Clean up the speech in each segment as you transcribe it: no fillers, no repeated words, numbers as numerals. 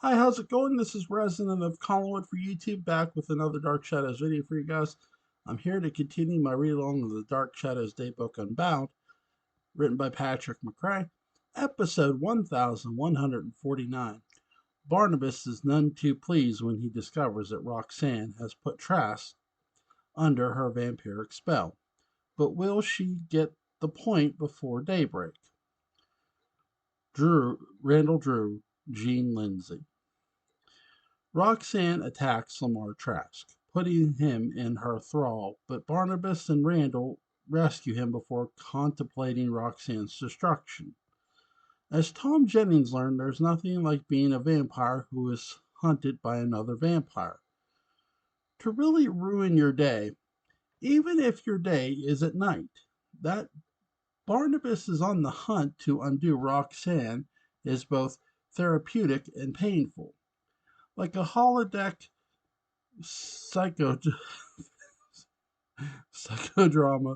Hi, how's it going? This is Resident of Collinwood for YouTube, back with another Dark Shadows video for you guys. I'm here to continue my read along of the Dark Shadows Daybook UnBound, written by Patrick McCrae, episode 1149. Barnabas is none too pleased when he discovers that Roxanne has put Trask under her vampiric spell. But will she get the point before daybreak? Randall Drew, Jean Lindsay. Roxanne attacks Lamar Trask, putting him in her thrall, but Barnabas and Randall rescue him before contemplating Roxanne's destruction. As Tom Jennings learned, there's nothing like being a vampire who is hunted by another vampire. To really ruin your day, even if your day is at night, that Barnabas is on the hunt to undo Roxanne is both therapeutic and painful. Like a holodeck psycho psychodrama,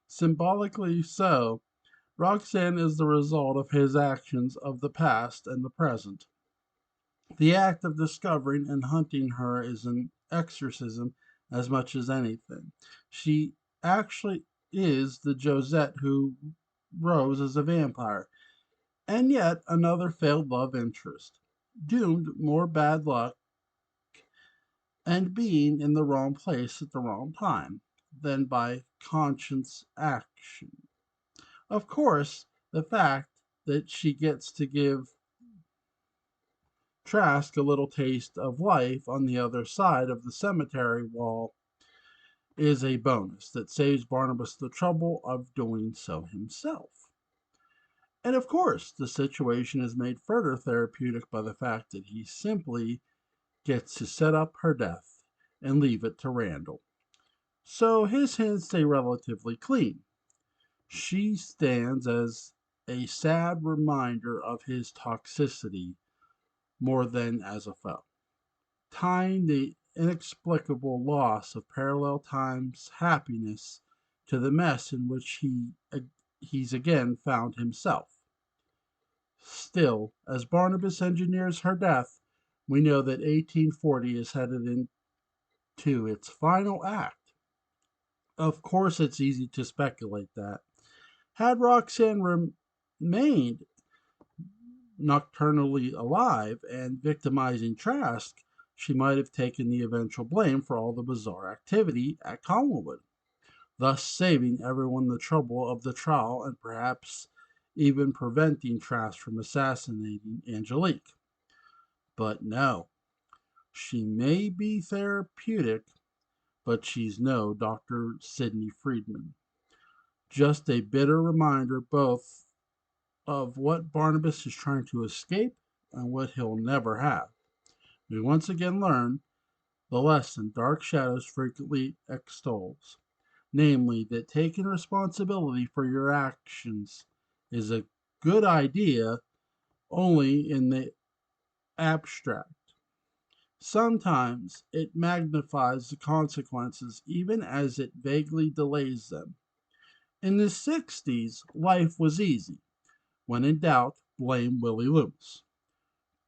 symbolically so, Roxanne is the result of his actions of the past and the present. The act of discovering and hunting her is an exorcism as much as anything. She actually is the Josette who rose as a vampire, and yet another failed love interest, doomed more bad luck and being in the wrong place at the wrong time than by conscious action. Of course, the fact that she gets to give Trask a little taste of life on the other side of the cemetery wall is a bonus that saves Barnabas the trouble of doing so himself. And of course, the situation is made further therapeutic by the fact that he simply gets to set up her death and leave it to Randall. So his hands stay relatively clean. She stands as a sad reminder of his toxicity more than as a foe, tying the inexplicable loss of parallel time's happiness to the mess in which he's again found himself. Still, as Barnabas engineers her death, we know that 1840 is headed into its final act. Of course, it's easy to speculate that. Had Roxanne remained nocturnally alive and victimizing Trask, she might have taken the eventual blame for all the bizarre activity at Collinwood, thus saving everyone the trouble of the trial and perhaps even preventing Trask from assassinating Angelique. But no, she may be therapeutic, but she's no Dr. Sidney Friedman. Just a bitter reminder both of what Barnabas is trying to escape and what he'll never have. We once again learn the lesson Dark Shadows frequently extols, namely that taking responsibility for your actions is a good idea only in the abstract. Sometimes it magnifies the consequences even as it vaguely delays them. In the 60s, life was easy. When in doubt, blame Willie Loomis.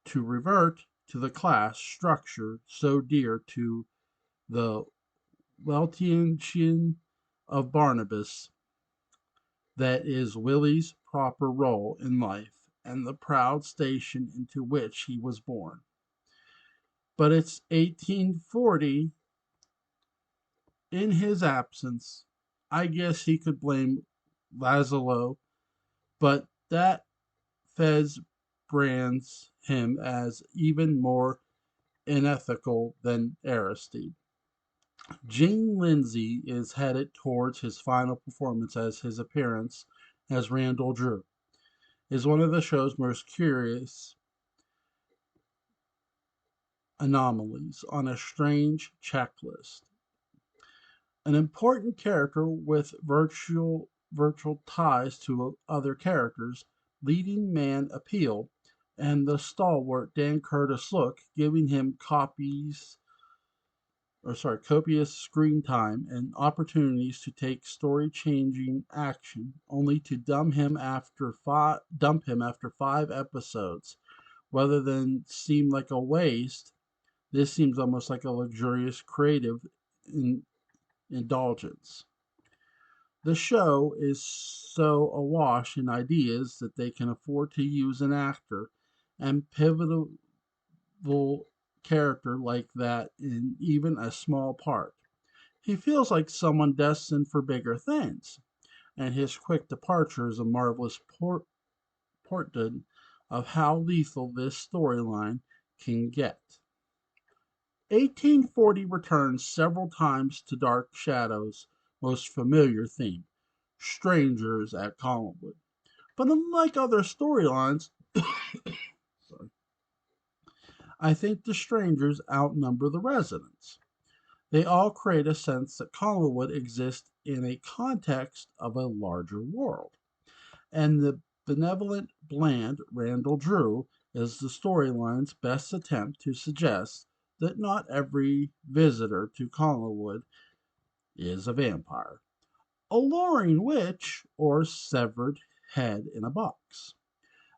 To revert to the class structure so dear to the Weltian of Barnabas, that is Willie's proper role in life and the proud station into which he was born. But it's 1840. In his absence, I guess he could blame Lazlo, but that Fez brands him as even more unethical than Aristide. Gene Lindsay is headed towards his final performance as his appearance as Randall Drew is one of the show's most curious anomalies on a strange checklist. An important character with virtual ties to other characters, leading man appeal, and the stalwart Dan Curtis look, giving him copious screen time and opportunities to take story-changing action, only to dump him after 5 episodes Rather than seem like a waste, this seems almost like a luxurious creative in- indulgence. The show is so awash in ideas that they can afford to use an actor and pivotal character like that in even a small part. He feels like someone destined for bigger things, and his quick departure is a marvelous portent of how lethal this storyline can get. 1840 returns several times to Dark Shadow's most familiar theme, strangers at Collinwood. But unlike other storylines, sorry, I think the strangers outnumber the residents. They all create a sense that Collinwood exists in a context of a larger world. And the benevolent, bland Randall Drew is the storyline's best attempt to suggest that not every visitor to Collinwood is a vampire, alluring witch, or severed head in a box.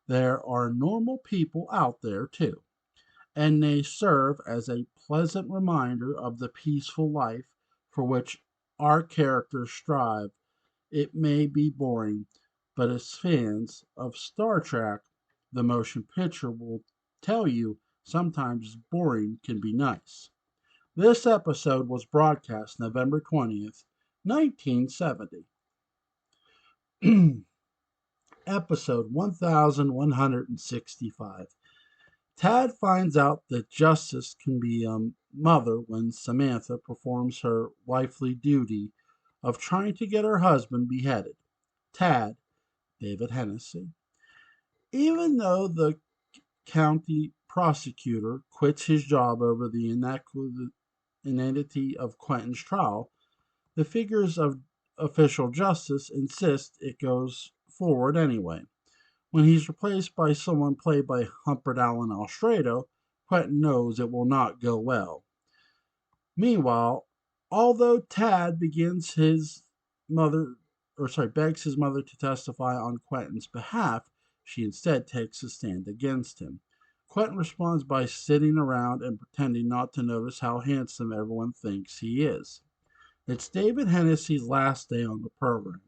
There are normal people out there too, and they serve as a pleasant reminder of the peaceful life for which our characters strive. It may be boring, but as fans of Star Trek, the motion picture will tell you sometimes boring can be nice. This episode was broadcast November 20th, 1970. Episode 1165. Tad finds out that justice can be a mother when Samantha performs her wifely duty of trying to get her husband beheaded. Tad, David Hennessy. Even though the county prosecutor quits his job over the inanity of Quentin's trial, the figures of official justice insist it goes forward anyway. When he's replaced by someone played by Humphrey Allen Alstrado, Quentin knows it will not go well. Meanwhile, although Tad begs his mother to testify on Quentin's behalf, she instead takes a stand against him. Quentin responds by sitting around and pretending not to notice how handsome everyone thinks he is. It's David Hennessy's last day on the program.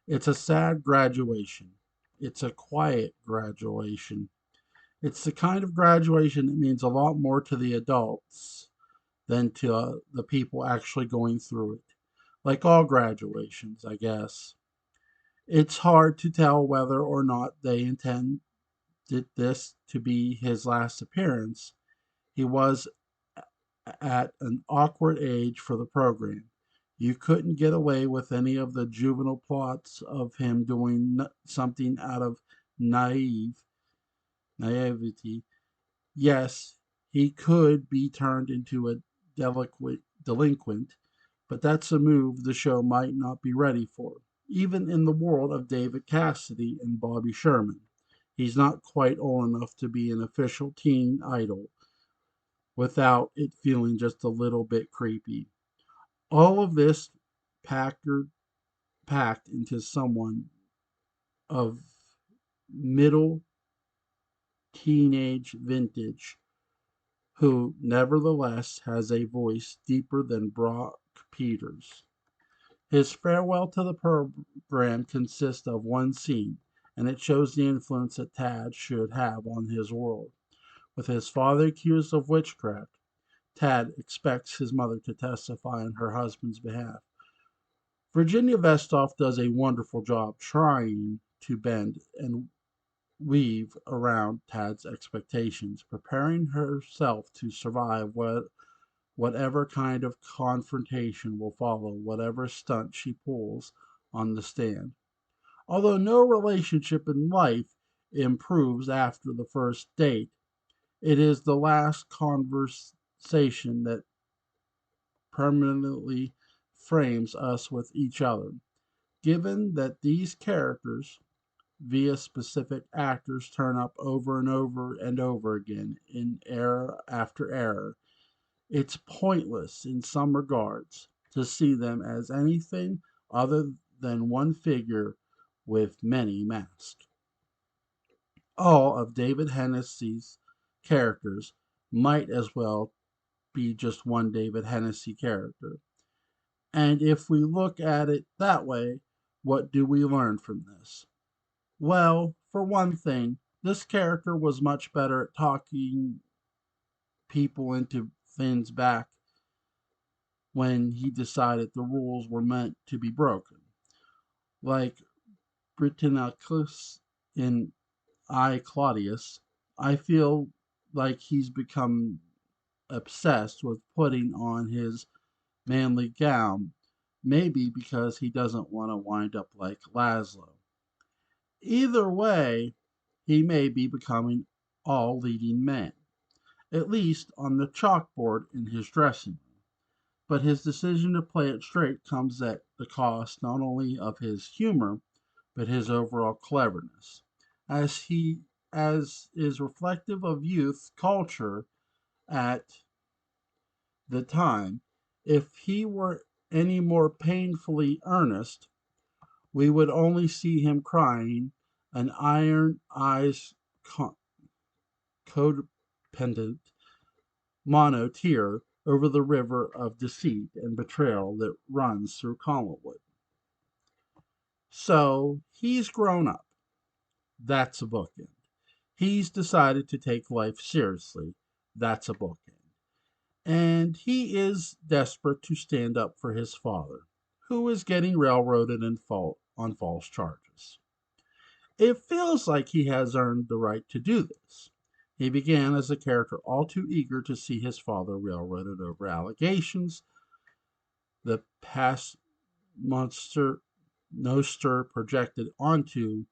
It's a sad graduation. It's a quiet graduation. It's the kind of graduation that means a lot more to the adults than to the people actually going through it. Like all graduations, I guess. It's hard to tell whether or not they intended this to be his last appearance. He was at an awkward age for the program. You couldn't get away with any of the juvenile plots of him doing something out of naivety. Yes, he could be turned into a delinquent, but that's a move the show might not be ready for. Even in the world of David Cassidy and Bobby Sherman, he's not quite old enough to be an official teen idol without it feeling just a little bit creepy. All of this packed, packed into someone of middle teenage vintage who nevertheless has a voice deeper than Brock Peters. His farewell to the program consists of one scene, and it shows the influence that Tad should have on his world. With his father accused of witchcraft, Tad expects his mother to testify on her husband's behalf. Virginia Vestoff does a wonderful job trying to bend and weave around Tad's expectations, preparing herself to survive whatever kind of confrontation will follow, whatever stunt she pulls on the stand. Although no relationship in life improves after the first date, it is the last conversation that permanently frames us with each other. Given that these characters, via specific actors, turn up over and over and over again in era after era, it's pointless in some regards to see them as anything other than one figure with many masks. All of David Hennessy's characters might as well be just one David Hennessy character. And if we look at it that way, what do we learn from this? Well, for one thing, this character was much better at talking people into Finn's back when he decided the rules were meant to be broken. Like Britannicus in I Claudius, I feel like he's become obsessed with putting on his manly gown, maybe because he doesn't want to wind up like Laszlo. Either way, he may be becoming all leading man, at least on the chalkboard in his dressing room. But his decision to play it straight comes at the cost not only of his humor, but his overall cleverness, as is reflective of youth culture at the time. If he were any more painfully earnest, we would only see him crying an iron eyes codependent mono tear over the river of deceit and betrayal that runs through Collinwood. So he's grown up. That's a bookend. He's decided to take life seriously. That's a bookend. And he is desperate to stand up for his father, who is getting railroaded on false charges. It feels like he has earned the right to do this. He began as a character all too eager to see his father railroaded over allegations the past monster Noster projected onto,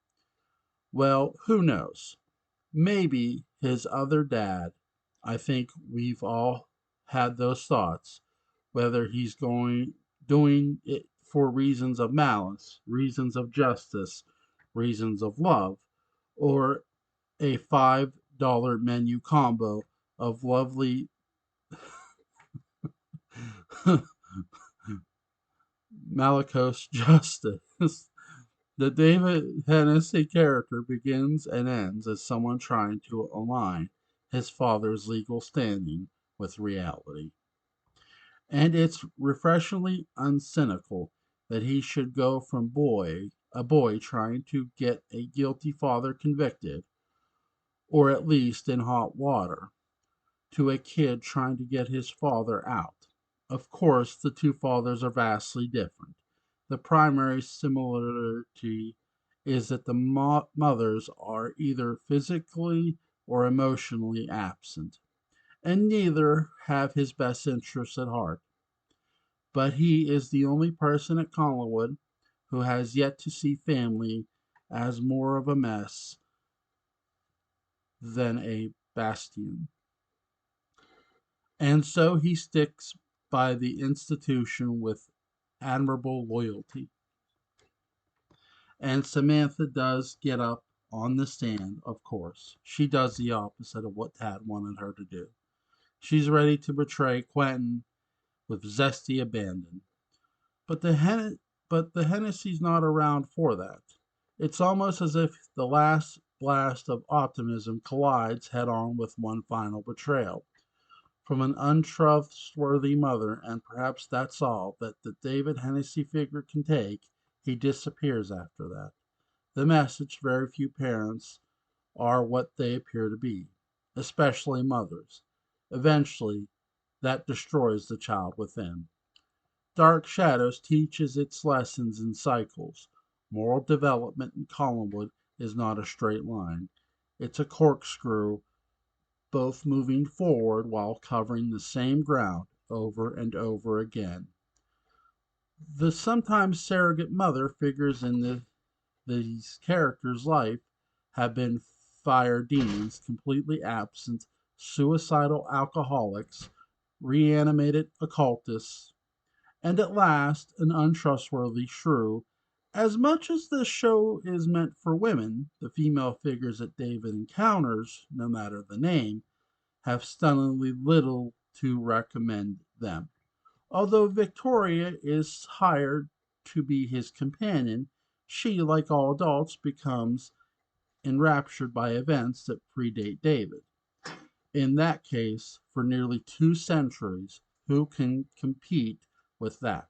well, who knows? Maybe his other dad. I think we've all had those thoughts, whether he's going doing it for reasons of malice, reasons of justice, reasons of love, or a $5 menu combo of lovely Malicose justice. The David Hennessy character begins and ends as someone trying to align his father's legal standing with reality. And it's refreshingly uncynical that he should go from a boy trying to get a guilty father convicted, or at least in hot water, to a kid trying to get his father out. Of course, the two fathers are vastly different. The primary similarity is that the mothers are either physically or emotionally absent, and neither have his best interests at heart. But he is the only person at Collinwood who has yet to see family as more of a mess than a bastion. And so he sticks by the institution with admirable loyalty. And Samantha does get up on the stand, of course. She does the opposite of what Tad wanted her to do. She's ready to betray Quentin with zesty abandon. But the Hennessy's not around for that. It's almost as if the last blast of optimism collides head on with one final betrayal from an untrustworthy mother, and perhaps that's all that the David Hennessy figure can take. He disappears after that. The message very few parents are what they appear to be, especially mothers. Eventually, that destroys the child within. Dark Shadows teaches its lessons in cycles. Moral development in Collinwood is not a straight line. It's a corkscrew, both moving forward while covering the same ground over and over again. The sometimes surrogate mother figures in these characters' life have been fire demons, completely absent, suicidal alcoholics, reanimated occultists, and at last an untrustworthy shrew. As much as this show is meant for women, the female figures that David encounters, no matter the name, have stunningly little to recommend them. Although Victoria is hired to be his companion, she, like all adults, becomes enraptured by events that predate David. In that case, for nearly 2 centuries, who can compete with that?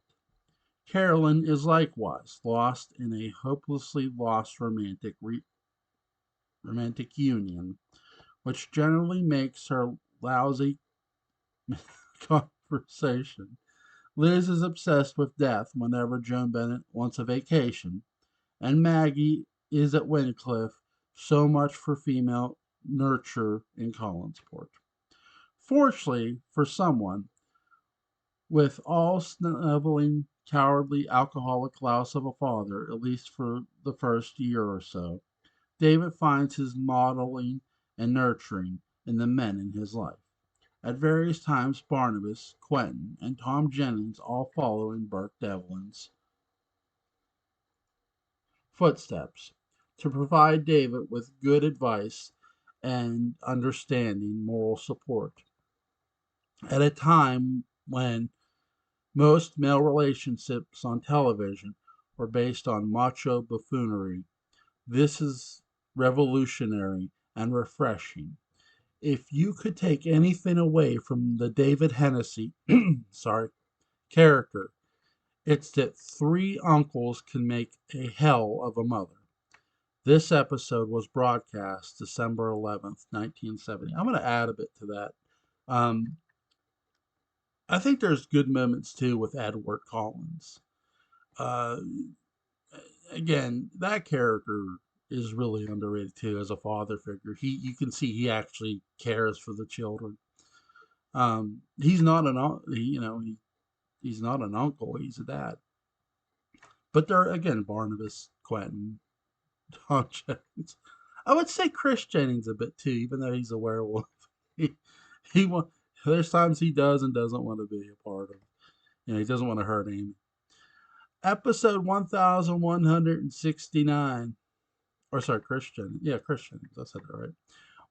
Carolyn is likewise lost in a hopelessly lost romantic union, which generally makes her lousy conversation. Liz is obsessed with death whenever Joan Bennett wants a vacation, and Maggie is at Wyncliffe, so much for female nurture in Collinsport. Fortunately for someone, with all snubbling, cowardly, alcoholic louse of a father, at least for the first year or so, David finds his modeling and nurturing in the men in his life. At various times, Barnabas, Quentin, and Tom Jennings all follow in Burke Devlin's footsteps to provide David with good advice and understanding moral support. At a time when most male relationships on television were based on macho buffoonery, this is revolutionary and refreshing. If you could take anything away from the David Hennessy sorry character, it's that three uncles can make a hell of a mother. This episode was broadcast December 11th, 1970. I'm going to add a bit to that. Um, I think there's good moments too with Edward Collins. Uh, Again, that character is really underrated too as a father figure. You can see he actually cares for the children. He's not he's not an uncle. He's a dad. But there again, Barnabas, Quentin, Tom Jennings. I would say Chris Jennings a bit too, even though he's a werewolf. he, he there's times he does and doesn't want to be a part of. He doesn't want to hurt Amy. Episode 1169. Or sorry, Christian. Yeah, Christian. I said that right.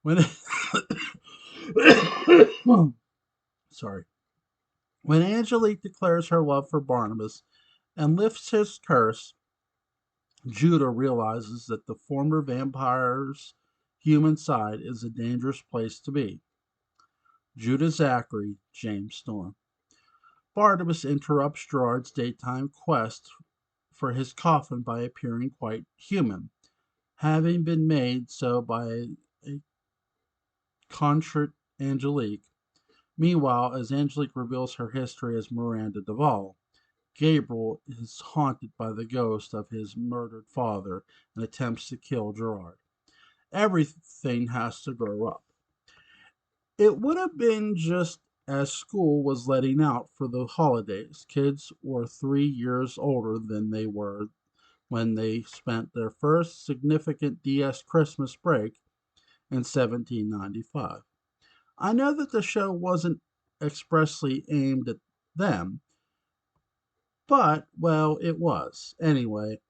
When sorry. When Angelique declares her love for Barnabas and lifts his curse, Judah realizes that the former vampire's human side is a dangerous place to be. Judah Zachary, James Storm. Barnabas interrupts Gerard's daytime quest for his coffin by appearing quite human, having been made so by a contrite Angelique. Meanwhile, as Angelique reveals her history as Miranda Duval, Gabriel is haunted by the ghost of his murdered father and attempts to kill Gerard. Everything has to grow up. It would have been just as school was letting out for the holidays. Kids were 3 years older than they were when they spent their first significant DS Christmas break in 1795. I know that the show wasn't expressly aimed at them, but, well, it was. Anyway,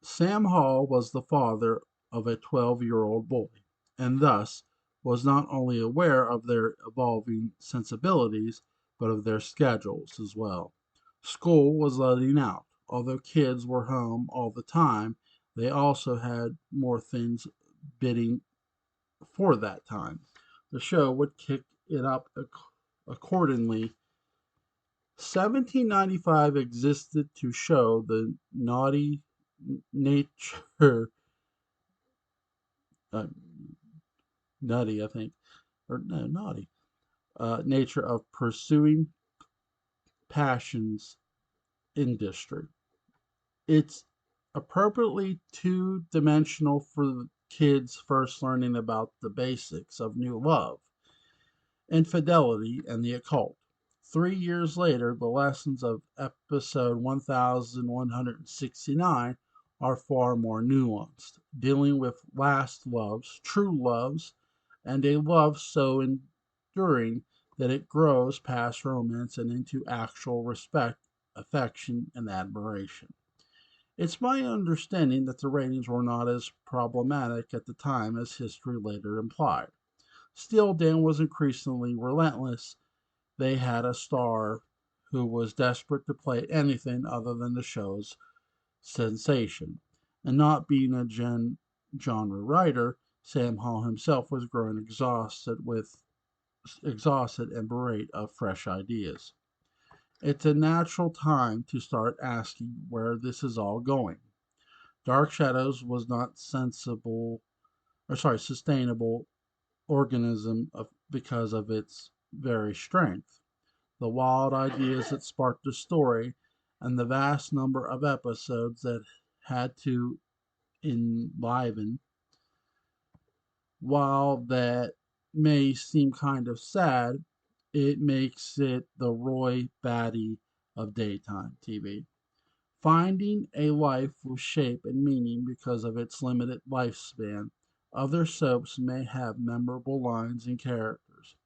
Sam Hall was the father of a 12-year-old boy, and thus was not only aware of their evolving sensibilities, but of their schedules as well. School was letting out. Although kids were home all the time, they also had more things bidding for that time. The show would kick it up accordingly. 1795 existed to show the naughty nature, uh, nutty, I think, or no, naughty, nature of pursuing passions industry. It's appropriately two-dimensional for kids first learning about the basics of new love, infidelity, and the occult. 3 years later, the lessons of episode 1169 are far more nuanced, dealing with last loves, true loves, and a love so enduring that it grows past romance and into actual respect, affection, and admiration. It's my understanding that the ratings were not as problematic at the time as history later implied. Still, Dan was increasingly relentless. They had a star who was desperate to play anything other than the show's sensation, and not being a genre writer, Sam Hall himself was growing exhausted and bereft of fresh ideas. It's a natural time to start asking where this is all going. Dark Shadows was not sustainable organism because of its very strength. The wild ideas that sparked the story and the vast number of episodes that had to enliven. While that may seem kind of sad, it makes it the Roy Batty of daytime TV. Finding a life with shape and meaning because of its limited lifespan. Other soaps may have memorable lines and characters,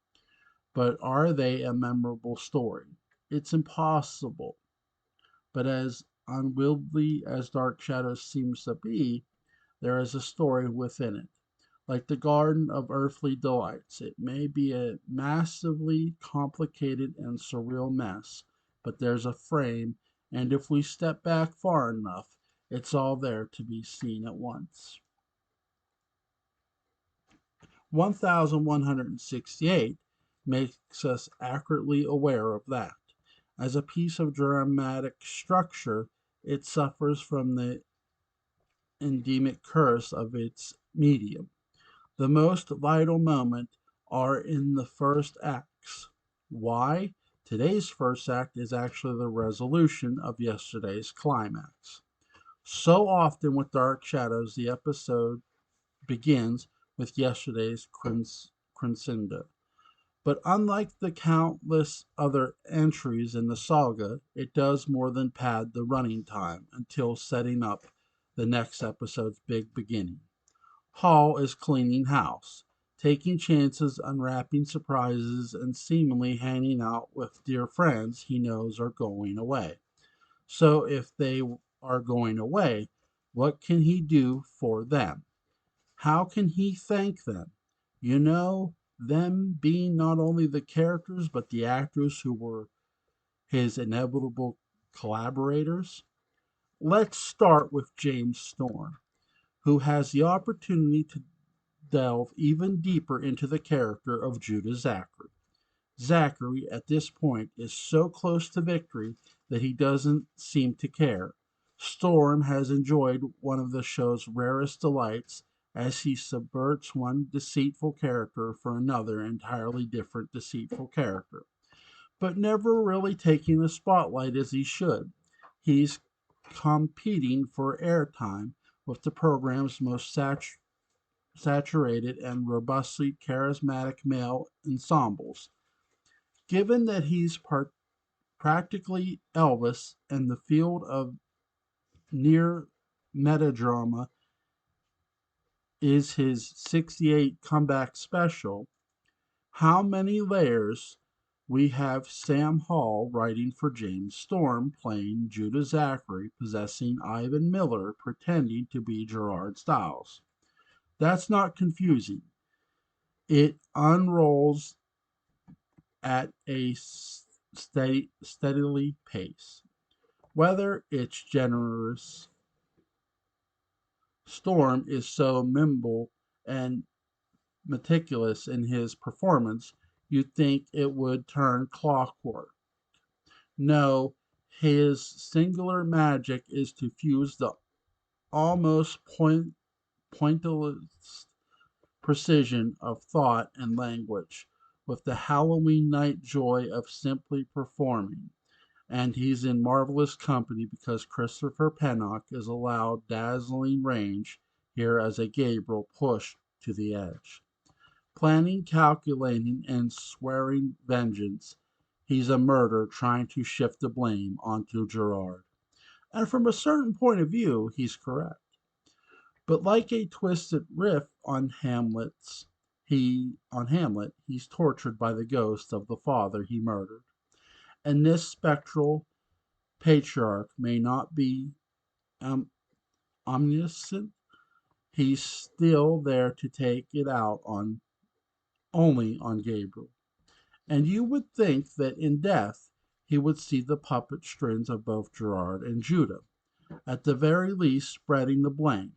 but are they a memorable story? It's impossible. But as unwieldy as Dark Shadows seems to be, there is a story within it. Like the Garden of Earthly Delights, it may be a massively complicated and surreal mess, but there's a frame, and if we step back far enough, it's all there to be seen at once. 1168 makes us accurately aware of that. As a piece of dramatic structure, it suffers from the endemic curse of its medium. The most vital moments are in the first acts. Why? Today's first act is actually the resolution of yesterday's climax. So often with Dark Shadows, the episode begins with yesterday's crescendo. But unlike the countless other entries in the saga, it does more than pad the running time until setting up the next episode's big beginning. Hall is cleaning house, taking chances, unwrapping surprises, and seemingly hanging out with dear friends he knows are going away. So, if they are going away, what can he do for them? How can he thank them? You know, them being not only the characters but the actors who were his inevitable collaborators. Let's start with James Storm, who has the opportunity to delve even deeper into the character of Judah Zachary. Zachary, at this point, is so close to victory that he doesn't seem to care. Storm has enjoyed one of the show's rarest delights as he subverts one deceitful character for another entirely different deceitful character, but never really taking the spotlight as he should. He's competing for airtime with the program's most saturated and robustly charismatic male ensembles. Given that he's practically Elvis and the field of near metadrama is his 68 comeback special, how many layers we have Sam Hall writing for James Storm, playing Judah Zachary, possessing Ivan Miller, pretending to be Gerard Stiles. That's not confusing. It unrolls at a steadily pace. Whether it's generous, Storm is so nimble and meticulous in his performance, you'd think it would turn clockwork. No, his singular magic is to fuse the almost pointless precision of thought and language with the Halloween night joy of simply performing. And he's in marvelous company because Christopher Pennock is allowed dazzling range here as a Gabriel pushed to the edge. Planning, calculating, and swearing vengeance, he's a murderer trying to shift the blame onto Gerard. And from a certain point of view, he's correct. But like a twisted riff on Hamlet, he's tortured by the ghost of the father he murdered. And this spectral patriarch may not be um, omniscient, he's still there to take it out on only on Gabriel. And you would think that in death he would see the puppet strings of both Gerard and Judah, at the very least spreading the blame.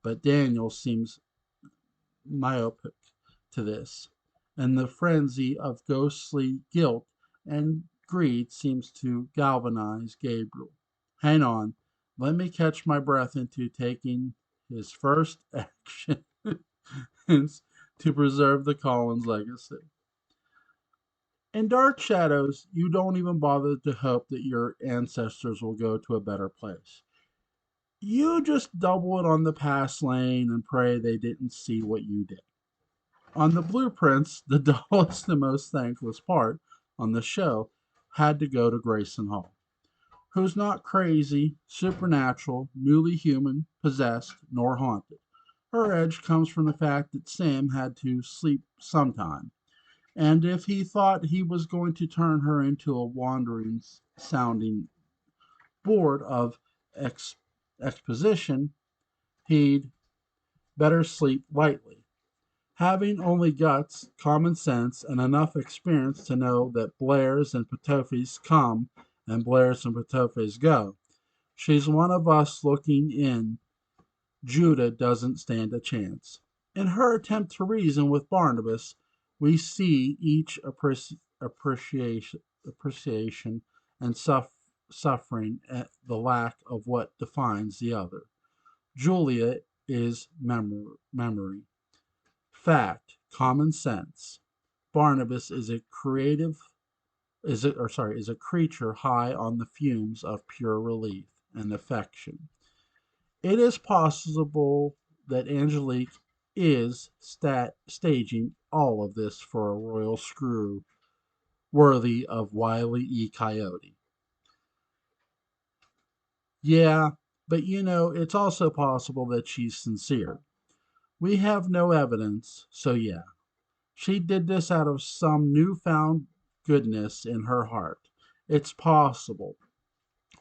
but Daniel seems myopic to this, and the frenzy of ghostly guilt and greed seems to galvanize Gabriel. Hang on, let me catch my breath into taking his first action to preserve the Collins legacy. In Dark Shadows, you don't even bother to hope that your ancestors will go to a better place. You just double it on the past lane and pray they didn't see what you did. On the blueprints, the dullest and most thankless part on the show had to go to Grayson Hall, who's not crazy, supernatural, newly human, possessed, nor haunted. Her edge comes from the fact that Sam had to sleep sometime, and if he thought he was going to turn her into a wandering sounding board of ex- exposition, he'd better sleep lightly. Having only guts, common sense, and enough experience to know that Blairs and Patofis come and Blairs and Patofis go. She's one of us looking in. Judah doesn't stand a chance. In her attempt to reason with Barnabas, we see each appreciation and suffering at the lack of what defines the other. Julia is memory, fact, common sense. Barnabas is a creative is a creature high on the fumes of pure relief and affection. It is possible that Angelique is staging all of this for a royal screw worthy of Wile E. Coyote. Yeah, but it's also possible that she's sincere. We have no evidence, so yeah. She did this out of some newfound goodness in her heart. It's possible.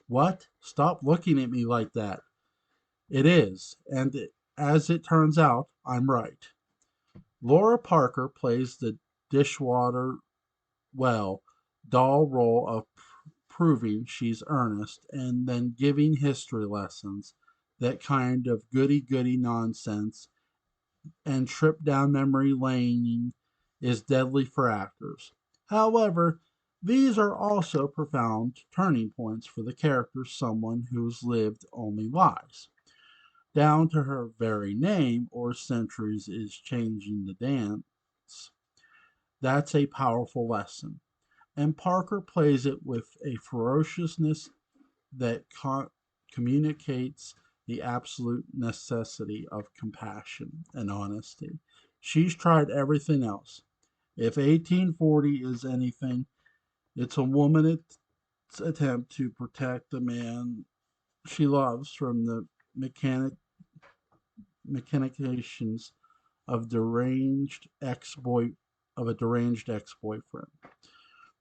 What? Stop looking at me like that. It is, and as it turns out, I'm right. Laura Parker plays the dishwater well doll role of proving she's earnest and then giving history lessons, that kind of goody goody nonsense and trip down memory lane is deadly for actors. However, these are also profound turning points for the character, someone who's lived only lies. Down to her very name, or centuries is changing the dance. That's a powerful lesson. And Parker plays it with a ferociousness that communicates the absolute necessity of compassion and honesty. She's tried everything else. If 1840 is anything, it's a woman's attempt to protect the man she loves from the mechanications of deranged ex-boyfriend.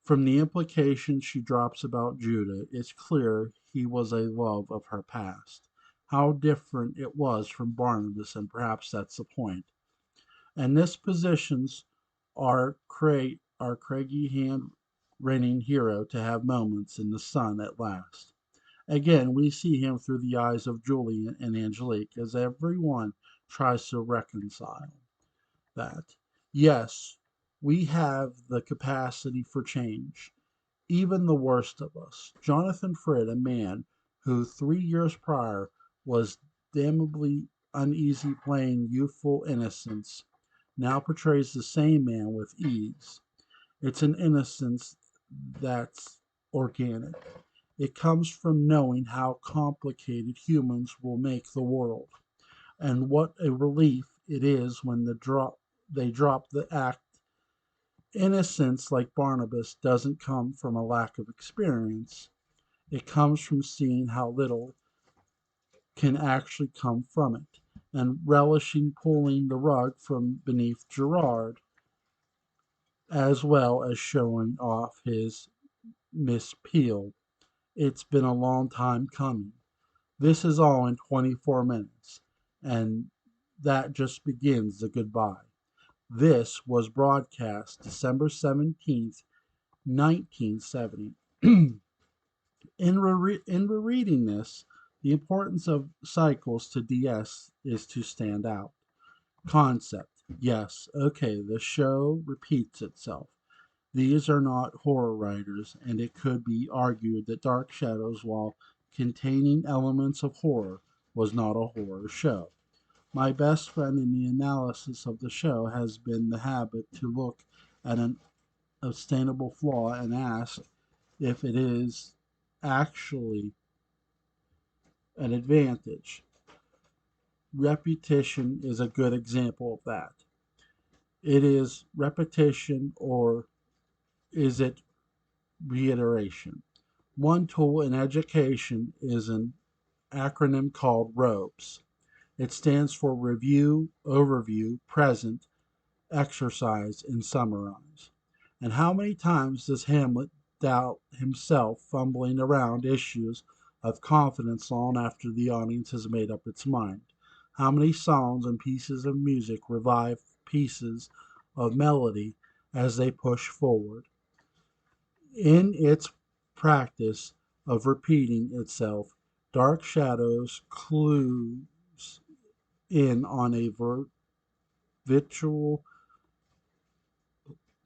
From the implications she drops about Judah, it's clear he was a love of her past. How different it was from Barnabas, and perhaps that's the point. And this positions our craggy hand reigning hero to have moments in the sun at last. Again, we see him through the eyes of Julie and Angelique as everyone tries to reconcile that. Yes, we have the capacity for change, even the worst of us. Jonathan Frid, a man who 3 years prior was damnably uneasy playing youthful innocence, now portrays the same man with ease. It's an innocence that's organic. It comes from knowing how complicated humans will make the world, and what a relief it is when they drop the act. Innocence, like Barnabas, doesn't come from a lack of experience. It comes from seeing how little can actually come from it, and relishing pulling the rug from beneath Gerard, as well as showing off his Miss Peel. It's been a long time coming. This is all in 24 minutes, and that just begins the goodbye. This was broadcast December 17th, 1970. In rereading this, the importance of cycles to DS is to stand out. Concept. Yes, okay, the show repeats itself. These are not horror writers, and it could be argued that Dark Shadows, while containing elements of horror, was not a horror show. My best friend in the analysis of the show has been the habit to look at an obtainable flaw and ask if it is actually an advantage. Repetition is a good example of that. It is repetition, or is it reiteration? One tool in education is an acronym called ROPES. It stands for Review, Overview, Present, Exercise, and Summarize. And how many times does Hamlet doubt himself, fumbling around issues of confidence long after the audience has made up its mind? How many songs and pieces of music revive pieces of melody as they push forward? In its practice of repeating itself, Dark Shadows clues in on a virtual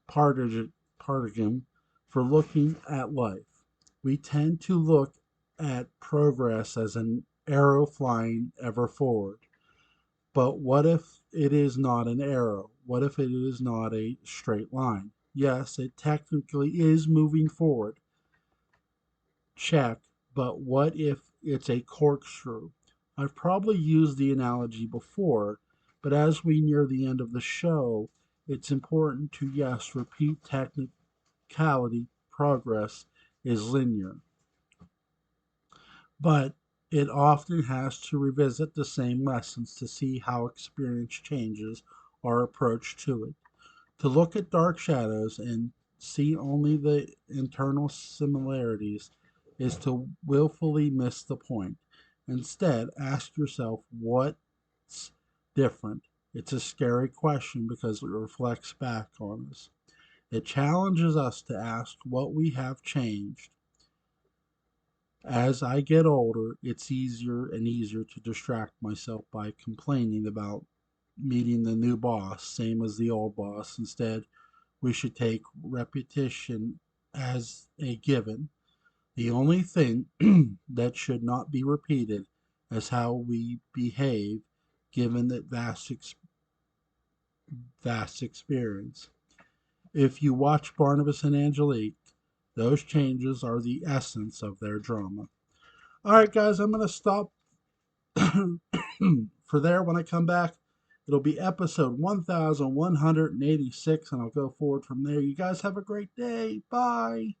paradigm for looking at life. We tend to look at progress as an arrow flying ever forward. But what if it is not an arrow? What if it is not a straight line? Yes, it technically is moving forward. Check. But what if it's a corkscrew? I've probably used the analogy before, but as we near the end of the show, it's important to, yes, repeat technicality. Progress is linear, but it often has to revisit the same lessons to see how experience changes our approach to it. To look at Dark Shadows and see only the internal similarities is to willfully miss the point. Instead, ask yourself what's different. It's a scary question because it reflects back on us. It challenges us to ask what we have changed. As I get older, it's easier and easier to distract myself by complaining about meeting the new boss, same as the old boss. Instead, we should take repetition as a given. The only thing that should not be repeated is how we behave given that vast experience. If you watch Barnabas and Angelique, those changes are the essence of their drama. All right, guys, I'm going to stop for there. When I come back, it'll be episode 1186, and I'll go forward from there. You guys have a great day. Bye.